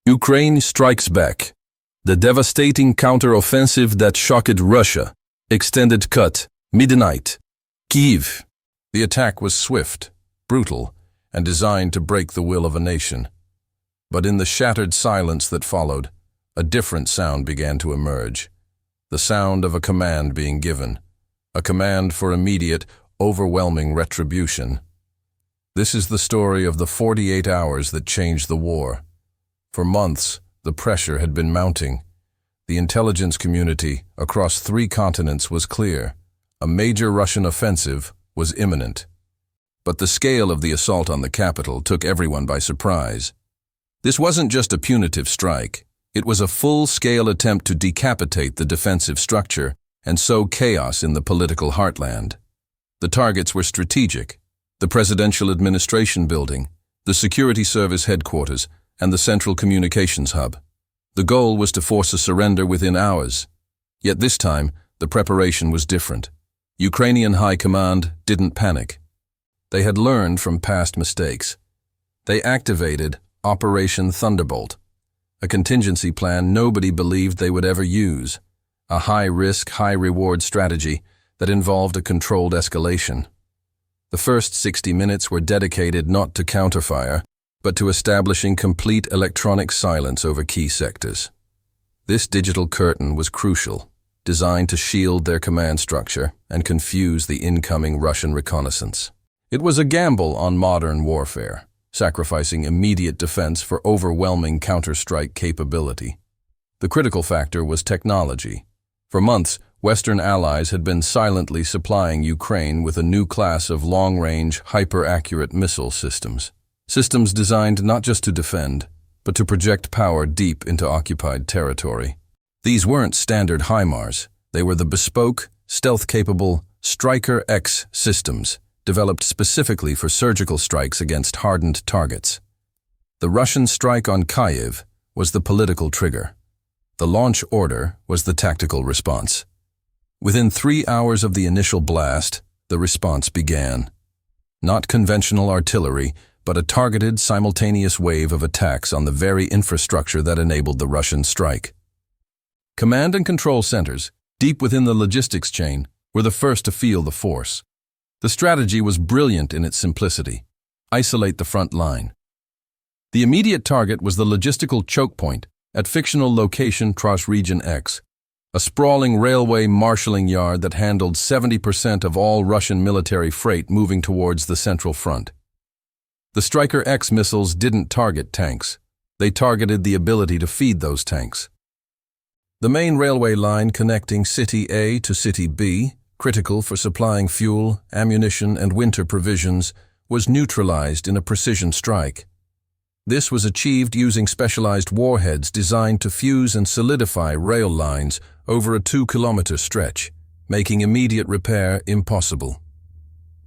Ukraine strikes back. The devastating counter-offensive that shocked Russia. Extended cut. Midnight. Kyiv. The attack was swift, brutal, and designed to break the will of a nation. But in the shattered silence that followed, a different sound began to emerge. The sound of a command being given. A command for immediate, overwhelming retribution. This is the story of the 48 hours that changed the war. For months, the pressure had been mounting. The intelligence community across 3 continents was clear. A major Russian offensive was imminent. But the scale of the assault on the capital took everyone by surprise. This wasn't just a punitive strike. It was a full-scale attempt to decapitate the defensive structure and sow chaos in the political heartland. The targets were strategic: the Presidential Administration Building, the Security Service headquarters, and the Central Communications Hub. The goal was to force a surrender within hours. Yet this time, the preparation was different. Ukrainian high command didn't panic. They had learned from past mistakes. They activated Operation Thunderbolt, a contingency plan nobody believed they would ever use, a high-risk, high-reward strategy that involved a controlled escalation. The first 60 minutes were dedicated not to counterfire, but to establishing complete electronic silence over key sectors. This digital curtain was crucial, designed to shield their command structure and confuse the incoming Russian reconnaissance. It was a gamble on modern warfare, sacrificing immediate defense for overwhelming counter-strike capability. The critical factor was technology. For months, Western allies had been silently supplying Ukraine with a new class of long-range, hyper-accurate missile systems. Systems designed not just to defend, but to project power deep into occupied territory. These weren't standard HIMARS. They were the bespoke, stealth-capable Striker X systems, developed specifically for surgical strikes against hardened targets. The Russian strike on Kyiv was the political trigger. The launch order was the tactical response. Within 3 hours of the initial blast, the response began. Not conventional artillery, but a targeted, simultaneous wave of attacks on the very infrastructure that enabled the Russian strike. Command and control centers, deep within the logistics chain, were the first to feel the force. The strategy was brilliant in its simplicity. Isolate the front line. The immediate target was the logistical choke point at fictional location Trosh Region X, a sprawling railway marshalling yard that handled 70% of all Russian military freight moving towards the central front. The Striker X missiles didn't target tanks. They targeted the ability to feed those tanks. The main railway line connecting City A to City B, critical for supplying fuel, ammunition, and winter provisions, was neutralized in a precision strike. This was achieved using specialized warheads designed to fuse and solidify rail lines over a 2-kilometer stretch, making immediate repair impossible.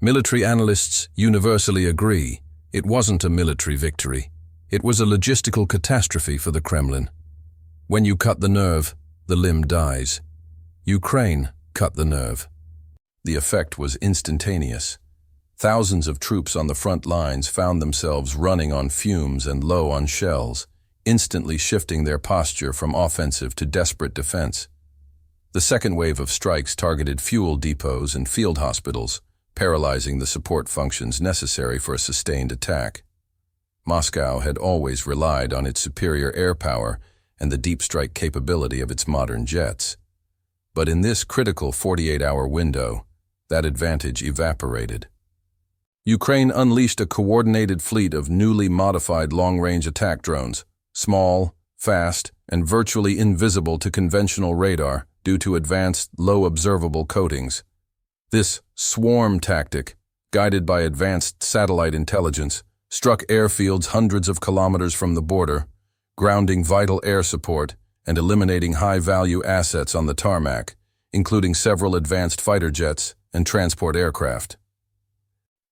Military analysts universally agree it wasn't a military victory. It was a logistical catastrophe for the Kremlin. When you cut the nerve, the limb dies. Ukraine cut the nerve. The effect was instantaneous. Thousands of troops on the front lines found themselves running on fumes and low on shells, instantly shifting their posture from offensive to desperate defense. The second wave of strikes targeted fuel depots and field hospitals, paralyzing the support functions necessary for a sustained attack. Moscow had always relied on its superior air power and the deep strike capability of its modern jets. But in this critical 48-hour window, that advantage evaporated. Ukraine unleashed a coordinated fleet of newly modified long-range attack drones, small, fast, and virtually invisible to conventional radar due to advanced, low-observable coatings. This swarm tactic, guided by advanced satellite intelligence, struck airfields hundreds of kilometers from the border, grounding vital air support and eliminating high-value assets on the tarmac, including several advanced fighter jets and transport aircraft.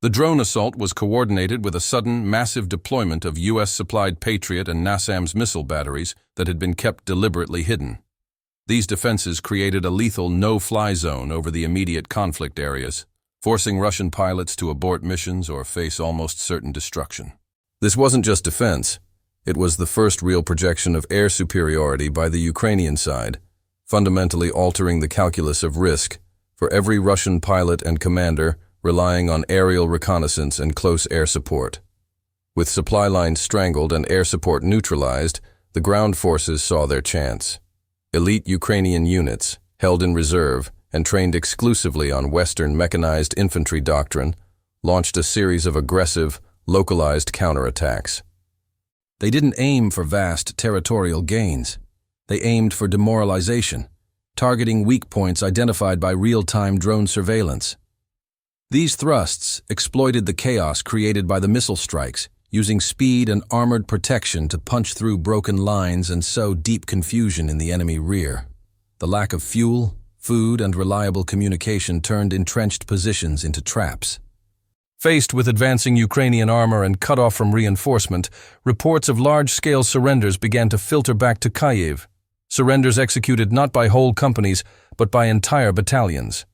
The drone assault was coordinated with a sudden, massive deployment of U.S.-supplied Patriot and NASAMS missile batteries that had been kept deliberately hidden. These defenses created a lethal no-fly zone over the immediate conflict areas, forcing Russian pilots to abort missions or face almost certain destruction. This wasn't just defense. It was the first real projection of air superiority by the Ukrainian side, fundamentally altering the calculus of risk for every Russian pilot and commander relying on aerial reconnaissance and close air support. With supply lines strangled and air support neutralized, the ground forces saw their chance. Elite Ukrainian units, held in reserve and trained exclusively on Western mechanized infantry doctrine, launched a series of aggressive, localized counterattacks. They didn't aim for vast territorial gains. They aimed for demoralization, targeting weak points identified by real-time drone surveillance. These thrusts exploited the chaos created by the missile strikes, using speed and armored protection to punch through broken lines and sow deep confusion in the enemy rear. The lack of fuel, food, and reliable communication turned entrenched positions into traps. Faced with advancing Ukrainian armor and cut off from reinforcement, reports of large-scale surrenders began to filter back to Kyiv, surrenders executed not by whole companies, but by entire battalions.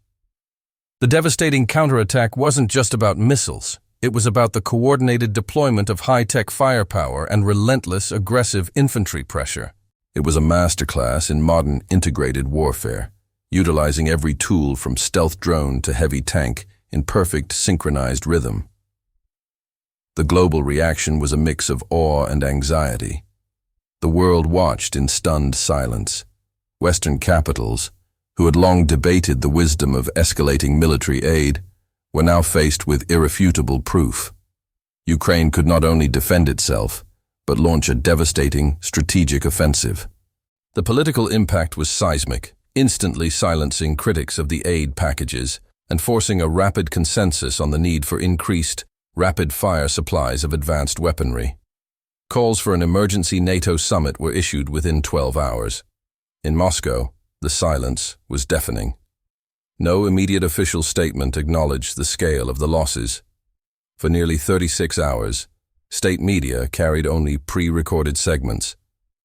The devastating counterattack wasn't just about missiles. It was about the coordinated deployment of high-tech firepower and relentless, aggressive infantry pressure. It was a masterclass in modern integrated warfare, utilizing every tool from stealth drone to heavy tank in perfect synchronized rhythm. The global reaction was a mix of awe and anxiety. The world watched in stunned silence. Western capitals, who had long debated the wisdom of escalating military aid, were now faced with irrefutable proof. Ukraine could not only defend itself, but launch a devastating strategic offensive. The political impact was seismic, instantly silencing critics of the aid packages and forcing a rapid consensus on the need for increased, rapid-fire supplies of advanced weaponry. Calls for an emergency NATO summit were issued within 12 hours. In Moscow, the silence was deafening. No immediate official statement acknowledged the scale of the losses. For nearly 36 hours, state media carried only pre-recorded segments,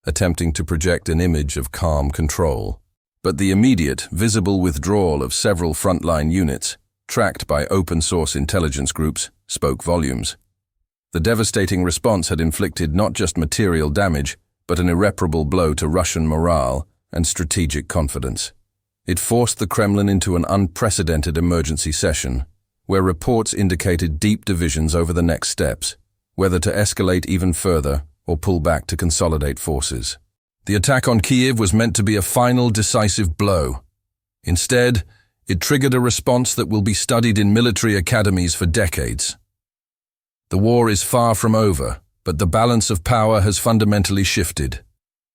attempting to project an image of calm control. But the immediate, visible withdrawal of several frontline units, tracked by open-source intelligence groups, spoke volumes. The devastating response had inflicted not just material damage, but an irreparable blow to Russian morale and strategic confidence. It forced the Kremlin into an unprecedented emergency session, where reports indicated deep divisions over the next steps, whether to escalate even further or pull back to consolidate forces. The attack on Kyiv was meant to be a final decisive blow. Instead, it triggered a response that will be studied in military academies for decades. The war is far from over, but the balance of power has fundamentally shifted.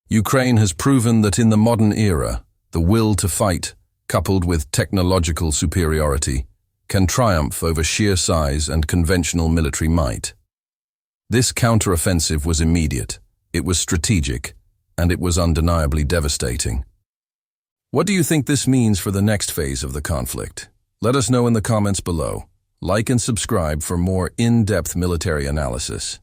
Ukraine has proven that in the modern era, the will to fight, coupled with technological superiority, can triumph over sheer size and conventional military might. This counteroffensive was immediate, it was strategic, and it was undeniably devastating. What do you think this means for the next phase of the conflict? Let us know in the comments below. Like and subscribe for more in-depth military analysis.